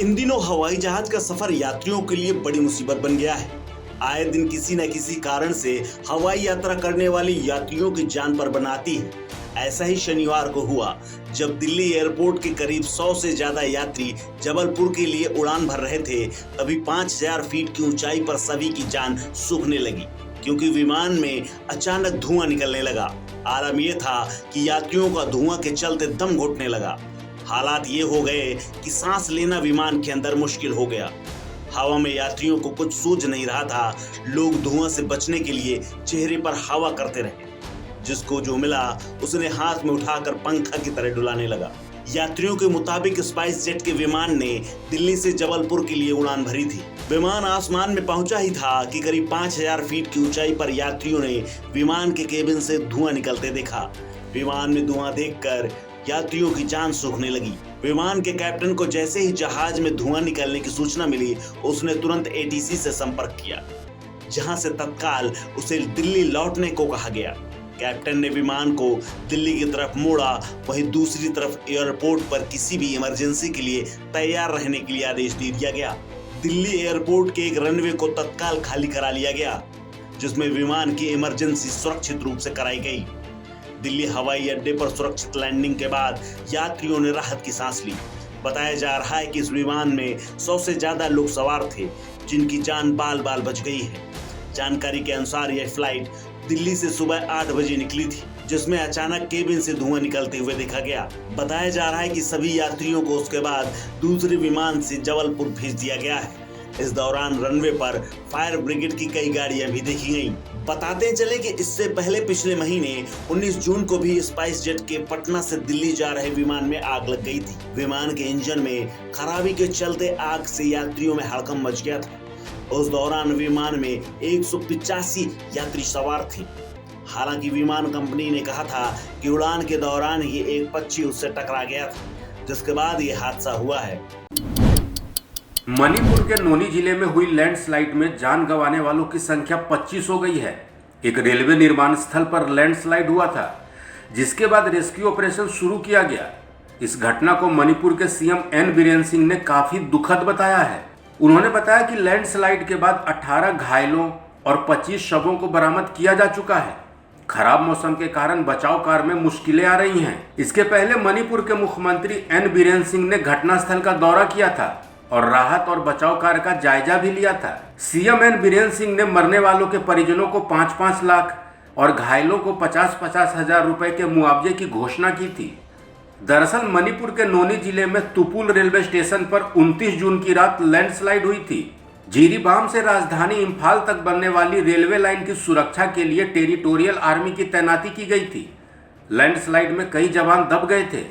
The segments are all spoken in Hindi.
इन दिनों हवाई जहाज का सफर यात्रियों के लिए बड़ी मुसीबत बन गया है। आए दिन किसी न किसी कारण से हवाई यात्रा करने वाले यात्रियों की जान पर बनाती है। ऐसा ही शनिवार को हुआ जब दिल्ली एयरपोर्ट के करीब 100 से ज्यादा यात्री जबलपुर के लिए उड़ान भर रहे थे। तभी 5000 फीट की ऊंचाई पर सभी की जान सूखने लगी क्योंकि विमान में अचानक धुआं निकलने लगा। आलम यह था कि यात्रियों का धुआं के चलते दम घुटने लगा। हालात ये हो गए कि सांस लेना विमान के अंदर मुश्किल हो गया। हवा में यात्रियों को कुछ सूझ नहीं रहा था। लोग धुआं से बचने के लिए चेहरे पर हवा करते रहे। जिसको जो मिला उसने हाथ में उठाकर पंखा की तरह डुलाने लगा। यात्रियों के मुताबिक स्पाइस जेट के विमान ने दिल्ली से जबलपुर के लिए उड़ान भरी थी। विमान आसमान में पहुंचा ही था कि करीब 5000 फीट की ऊंचाई पर यात्रियों ने विमान के केबिन से धुआं निकलते देखा। विमान में धुआं देखकर यात्रियों की जान सूखने लगी। विमान के कैप्टन को जैसे ही जहाज में धुआं निकलने की सूचना मिली, उसने तुरंत एटीसी से संपर्क किया, जहां से तत्काल उसे दिल्ली लौटने को कहा गया। कैप्टन ने विमान को दिल्ली की तरफ मोड़ा, वहीं दूसरी तरफ एयरपोर्ट पर किसी भी इमरजेंसी के लिए तैयार रहने के लिए आदेश दे दिया गया। दिल्ली एयरपोर्ट के एक रनवे को तत्काल खाली करा लिया गया, जिसमें विमान की इमरजेंसी सुरक्षित रूप से कराई गई। दिल्ली हवाई अड्डे पर सुरक्षित लैंडिंग के बाद यात्रियों ने राहत की सांस ली। बताया जा रहा है कि इस विमान में 100 से ज्यादा लोग सवार थे, जिनकी जान बाल बाल बच गई है। जानकारी के अनुसार यह फ्लाइट दिल्ली से सुबह 8 बजे निकली थी, जिसमें अचानक केबिन से धुआं निकलते हुए देखा गया। बताया जा रहा है कि सभी यात्रियों को उसके बाद दूसरे विमान से जबलपुर भेज दिया गया है। इस दौरान रनवे पर फायर ब्रिगेड की कई गाड़ियां भी देखी गईं। बताते चले कि इससे पहले पिछले महीने 19 जून को भी स्पाइस जेट के पटना से दिल्ली जा रहे विमान में आग लग गई थी। विमान के इंजन में खराबी के चलते आग से यात्रियों में हड़कंप मच गया था। उस दौरान विमान में 185 यात्री सवार थे। हालांकि विमान कंपनी ने कहा था कि उड़ान के दौरान ही एक पक्षी उससे टकरा गया था, जिसके बाद ये हादसा हुआ है। मणिपुर के नोनी जिले में हुई लैंडस्लाइड में जान गंवाने वालों की संख्या 25 हो गई है। एक रेलवे निर्माण स्थल पर लैंडस्लाइड हुआ था, जिसके बाद रेस्क्यू ऑपरेशन शुरू किया गया। इस घटना को मणिपुर के सीएम एन बीरेन सिंह ने काफी दुखद बताया है। उन्होंने बताया कि लैंडस्लाइड के बाद 18 घायलों और 25 शवों को बरामद किया जा चुका है। खराब मौसम के कारण बचाव कार्य में मुश्किलें आ रही हैं। इसके पहले मणिपुर के मुख्यमंत्री एन बीरेन सिंह ने घटनास्थल का दौरा किया था और राहत और बचाव कार्य का जायजा भी लिया था। सीएम एन बीरेन सिंह ने मरने वालों के परिजनों को 5-5 लाख और घायलों को 50-50 हजार रुपए के मुआवजे की घोषणा की थी। दरअसल मणिपुर के नोनी जिले में तुपुल रेलवे स्टेशन पर 29 जून की रात लैंडस्लाइड हुई थी। जीरीबाम से राजधानी इम्फाल तक बनने वाली रेलवे लाइन की सुरक्षा के लिए टेरिटोरियल आर्मी की तैनाती की गई थी। लैंडस्लाइड में कई जवान दब गए थे।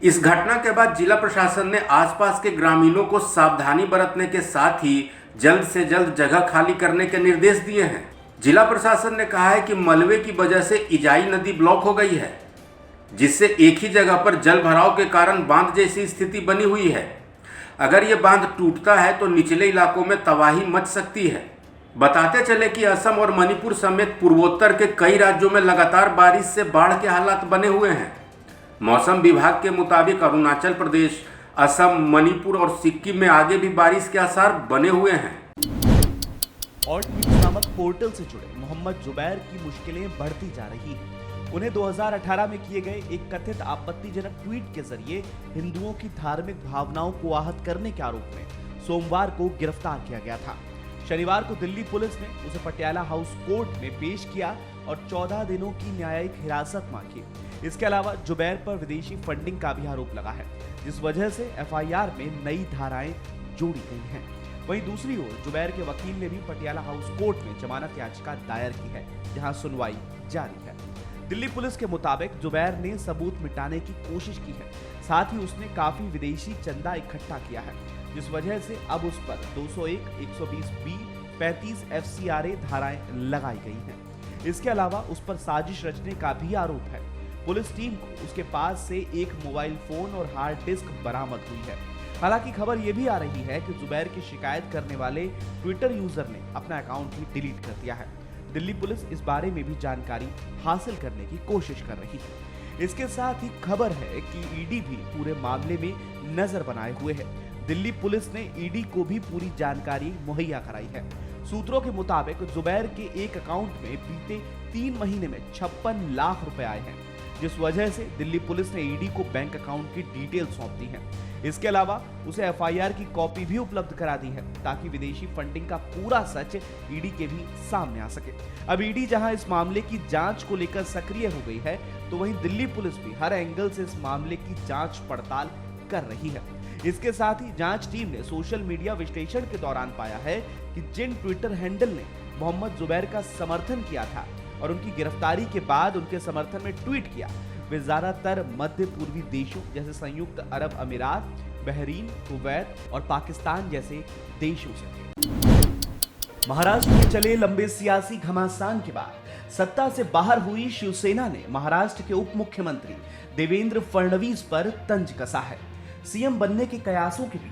इस घटना के बाद जिला प्रशासन ने आसपास के ग्रामीणों को सावधानी बरतने के साथ ही जल्द से जल्द जगह खाली करने के निर्देश दिए हैं। जिला प्रशासन ने कहा है कि मलबे की वजह से इजाई नदी ब्लॉक हो गई है, जिससे एक ही जगह पर जल भराव के कारण बांध जैसी स्थिति बनी हुई है। अगर ये बांध टूटता है तो निचले इलाकों में तबाही मच सकती है। बताते चले कि असम और मणिपुर समेत पूर्वोत्तर के कई राज्यों में लगातार बारिश से बाढ़ के हालात बने हुए हैं। मौसम विभाग के मुताबिक अरुणाचल प्रदेश, असम, मणिपुर और सिक्किम में आगे भी बारिश के आसार बने हुए हैं। ऑल्ट न्यूज नामक पोर्टल से जुड़े मोहम्मद जुबैर की मुश्किलें बढ़ती जा रही हैं। उन्हें 2018 में किए गए एक कथित आपत्तिजनक ट्वीट के जरिए हिंदुओं की धार्मिक भावनाओं को आहत करने के आरोप में सोमवार को गिरफ्तार किया गया था। शनिवार को दिल्ली पुलिस ने उसे पटियाला हाउस कोर्ट में पेश किया और 14 दिनों की न्यायिक हिरासत मांगी। इसके अलावा जुबैर पर विदेशी फंडिंग का भी आरोप लगा है, जिस वजह से एफआईआर में नई धाराएं जोड़ी गई हैं। वहीं दूसरी ओर जुबैर के वकील ने भी पटियाला हाउस कोर्ट में जमानत याचिका दायर की है, जहां सुनवाई जारी है। दिल्ली पुलिस के मुताबिक जुबैर ने सबूत मिटाने की कोशिश की है, साथ ही उसने काफी विदेशी चंदा इकट्ठा किया है, जिस वजह से अब उस पर 201, 120B, 35 FCRA धाराएं लगाई गई हैं। इसके अलावा उस पर साजिश रचने का भी आरोप है। पुलिस टीम को उसके पास से एक मोबाइल फोन और हार्ड डिस्क बरामद हुई है। हालांकि खबर यह भी आ रही है कि जुबैर की शिकायत करने वाले ट्विटर यूजर ने अपना अकाउंट भी डिलीट कर दिया है। दिल्ली पुलिस इस बारे में भी जानकारी हासिल करने की कोशिश कर रही है। इसके साथ ही खबर है कि ईडी भी पूरे मामले में नजर बनाए हुए है। दिल्ली पुलिस ने ईडी को भी पूरी जानकारी मुहैया कराई है। सूत्रों के मुताबिक जुबैर के एक अकाउंट में बीते 3 महीने में 56 लाख रुपए आए हैं, जिस वजह से दिल्ली पुलिस ने ईडी को बैंक अकाउंट की डिटेल सौंप दी है। इसके अलावा उसे एफआईआर की कॉपी भी उपलब्ध करा दी है, ताकि विदेशी फंडिंग का पूरा सच ईडी के भी सामने आ सके। अब ईडी जहां इस मामले की जांच को लेकर सक्रिय हो गई है, तो वहीं दिल्ली पुलिस भी हर एंगल से इस मामले की जांच पड़ताल कर रही है। इसके साथ ही जांच टीम ने सोशल मीडिया विश्लेषण के दौरान पाया है कि जिन ट्विटर हैंडल ने मोहम्मद जुबैर का समर्थन किया था और उनकी गिरफ्तारी के बाद उनके समर्थन में ट्वीट किया, वे ज्यादातर मध्य पूर्वी देशों जैसे संयुक्त अरब अमीरात, बहरीन, कुवैत और पाकिस्तान जैसे देशों से थे। महाराष्ट्र में चले लंबे सियासी घमासान के बाद सत्ता से बाहर हुई शिवसेना ने महाराष्ट्र के उप मुख्यमंत्री देवेंद्र फडणवीस पर तंज कसा है। सीएम बनने के कयासों के बीच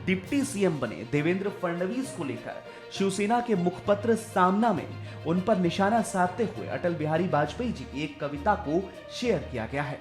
डिप्टी सीएम बने देवेंद्र फडणवीस को लेकर शिवसेना के मुखपत्र सामना में उन पर निशाना साधते हुए अटल बिहारी वाजपेयी जी की एक कविता को शेयर किया गया है।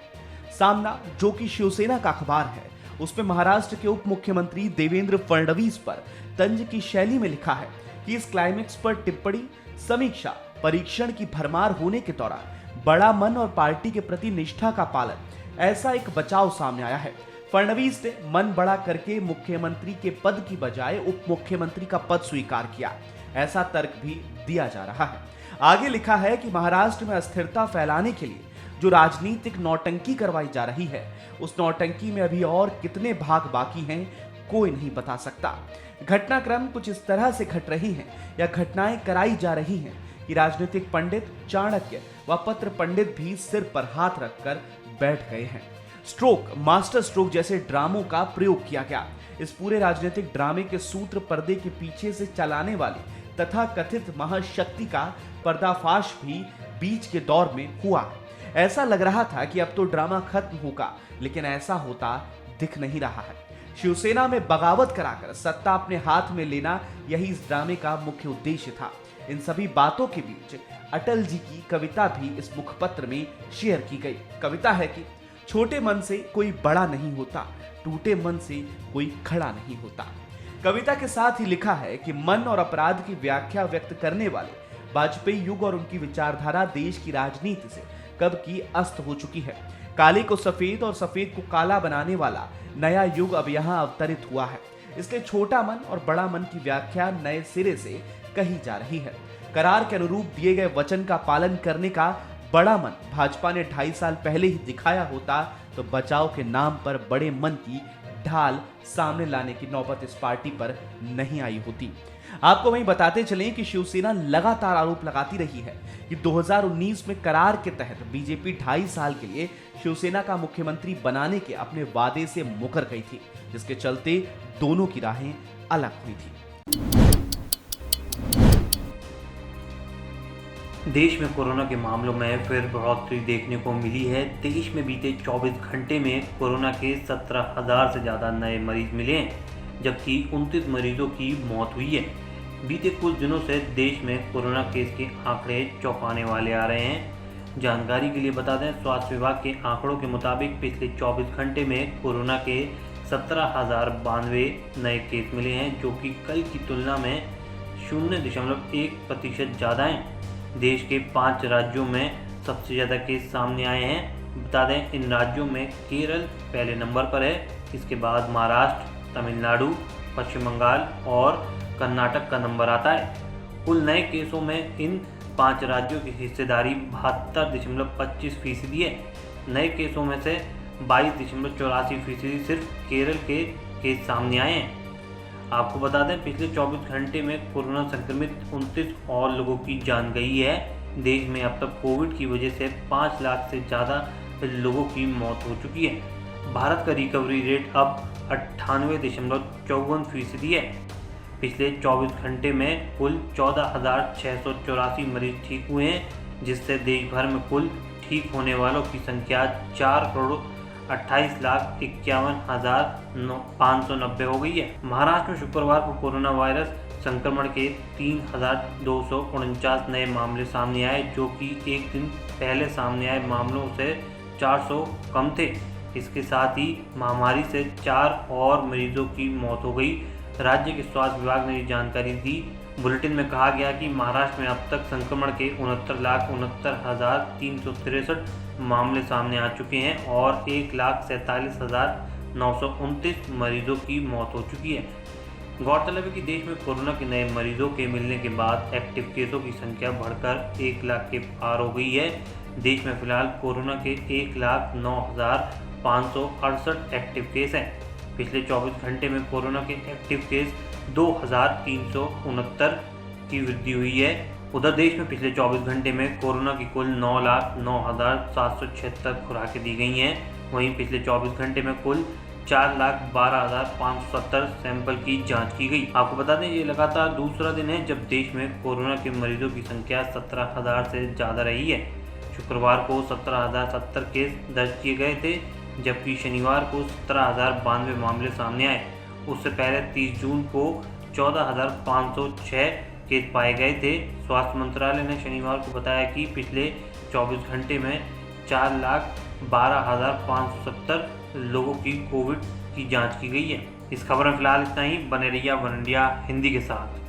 सामना, जो कि शिवसेना का अखबार है, उसमें महाराष्ट्र के उप मुख्यमंत्री देवेंद्र फडणवीस पर तंज की शैली में लिखा है कि इस क्लाइमेक्स पर टिप्पणी, समीक्षा, परीक्षण की भरमार होने के दौरान बड़ा मन और पार्टी के प्रति निष्ठा का पालन, ऐसा एक बचाव सामने आया है। फडणवीस ने मन बड़ा करके मुख्यमंत्री के पद की बजाय उप मुख्यमंत्री का पद स्वीकार किया, ऐसा तर्क भी दिया जा रहा है। आगे लिखा है कि महाराष्ट्र में अस्थिरता फैलाने के लिए जो राजनीतिक नौटंकी करवाई जा रही है, उस नौटंकी में अभी और कितने भाग बाकी हैं, कोई नहीं बता सकता। घटनाक्रम कुछ इस तरह से घट रही हैं या घटनाएं कराई जा रही हैं कि राजनीतिक पंडित, चाणक्य व पत्र पंडित भी सिर पर हाथ रखकर बैठ गए हैं। स्ट्रोक, मास्टर स्ट्रोक जैसे ड्रामों का प्रयोग किया गया। इस पूरे राजनीतिक ड्रामे के सूत्र पर्दे के पीछे से चलाने वाली तथा कथित महाशक्ति का पर्दाफाश भी बीच के दौर में हुआ। ऐसा लग रहा था कि अब तो ड्रामा खत्म होगा, लेकिन ऐसा होता दिख नहीं रहा है। शिवसेना में बगावत कराकर सत्ता अपने हाथ में लेना, यही इस ड्रामे का मुख्य उद्देश्य था। इन सभी बातों के बीच अटल जी की कविता भी इस मुखपत्र में शेयर की गई। कविता है कि छोटे मन से कोई बड़ा नहीं होता, टूटे मन से कोई खड़ा नहीं होता। कविता के साथ ही लिखा है कि मन और अपराध की व्याख्या व्यक्त करने वाले वाजपेयी युग और उनकी विचारधारा देश की राजनीति से कब की अस्त हो चुकी है। काले को सफेद और सफेद को काला बनाने वाला नया युग अब यहाँ अवतरित हुआ है। इसलिए छोटा मन और बड़ा मन की व्याख्या नए सिरे से कही जा रही है। करार के अनुरूप दिए गए वचन का पालन करने का बड़ा मन भाजपा ने 2.5 साल पहले ही दिखाया होता, तो बचाव के नाम पर बड़े मन की ढाल सामने लाने की नौबत इस पार्टी पर नहीं आई होती। आपको वहीं बताते चलें कि शिवसेना लगातार आरोप लगाती रही है कि 2019 में करार के तहत बीजेपी 2.5 साल के लिए शिवसेना का मुख्यमंत्री बनाने के अपने वादे से मुकर गई थी, जिसके चलते दोनों की राहें अलग हुई थी। देश में कोरोना के मामलों में फिर बढ़ोतरी देखने को मिली है। देश में बीते 24 घंटे में कोरोना के 17,000 से ज़्यादा नए मरीज मिले हैं, जबकि 29 मरीजों की मौत हुई है। बीते कुछ दिनों से देश में कोरोना केस के आंकड़े चौंकाने वाले आ रहे हैं। जानकारी के लिए बता दें, स्वास्थ्य विभाग के आंकड़ों के मुताबिक पिछले 24 घंटे में कोरोना के 17,092 नए केस मिले हैं, जो कि कल की तुलना में 0.1% ज़्यादा हैं। देश के 5 राज्यों में सबसे ज़्यादा केस सामने आए हैं। बता दें, इन राज्यों में केरल पहले नंबर पर है, इसके बाद महाराष्ट्र, तमिलनाडु, पश्चिम बंगाल और कर्नाटक का नंबर आता है। कुल नए केसों में इन 5 राज्यों की हिस्सेदारी 72.25% है। नए केसों में से 22.84% सिर्फ केरल के केस सामने आए हैं। आपको बता दें, पिछले 24 घंटे में कोरोना संक्रमित 29 और लोगों की जान गई है। देश में अब तक कोविड की वजह से 5 लाख से ज़्यादा लोगों की मौत हो चुकी है। भारत का रिकवरी रेट अब 98.54% है। पिछले 24 घंटे में कुल 14,684 मरीज ठीक हुए हैं, जिससे देश भर में कुल ठीक होने वालों की संख्या 4,28,51,590 हो गई है। महाराष्ट्र में शुक्रवार को कोरोना वायरस संक्रमण के 3,249 नए मामले सामने आए, जो कि एक दिन पहले सामने आए मामलों से 400 कम थे। इसके साथ ही महामारी से 4 और मरीजों की मौत हो गई। राज्य के स्वास्थ्य विभाग ने ये जानकारी दी। बुलेटिन में कहा गया कि महाराष्ट्र में अब तक संक्रमण के 69,69,363 मामले सामने आ चुके हैं और 1,47,929 मरीजों की मौत हो चुकी है। गौरतलब है कि देश में कोरोना के नए मरीजों के मिलने के बाद एक्टिव केसों की संख्या बढ़कर 1 लाख के पार हो गई है। देश में फिलहाल कोरोना के 1,09,568 एक्टिव केस हैं। पिछले 24 घंटे में कोरोना के एक्टिव केस 2,369 की वृद्धि हुई है। उधर देश में पिछले 24 घंटे में कोरोना की कुल 9,09,776 खुराकें दी गई हैं। वहीं पिछले 24 घंटे में कुल 4,12,570 सैंपल की जांच की गई। आपको बता दें, ये लगातार दूसरा दिन है जब देश में कोरोना के मरीजों की संख्या 17,000 से ज़्यादा रही है। शुक्रवार को 17,070 केस दर्ज किए गए थे, जबकि शनिवार को 17,092 मामले सामने आए। उससे पहले 30 जून को 14,506 केस पाए गए थे। स्वास्थ्य मंत्रालय ने शनिवार को बताया कि पिछले 24 घंटे में 4,12,570 लोगों की कोविड की जांच की गई है। इस खबर में फिलहाल इतना ही। बने रहिए वन इंडिया हिंदी के साथ।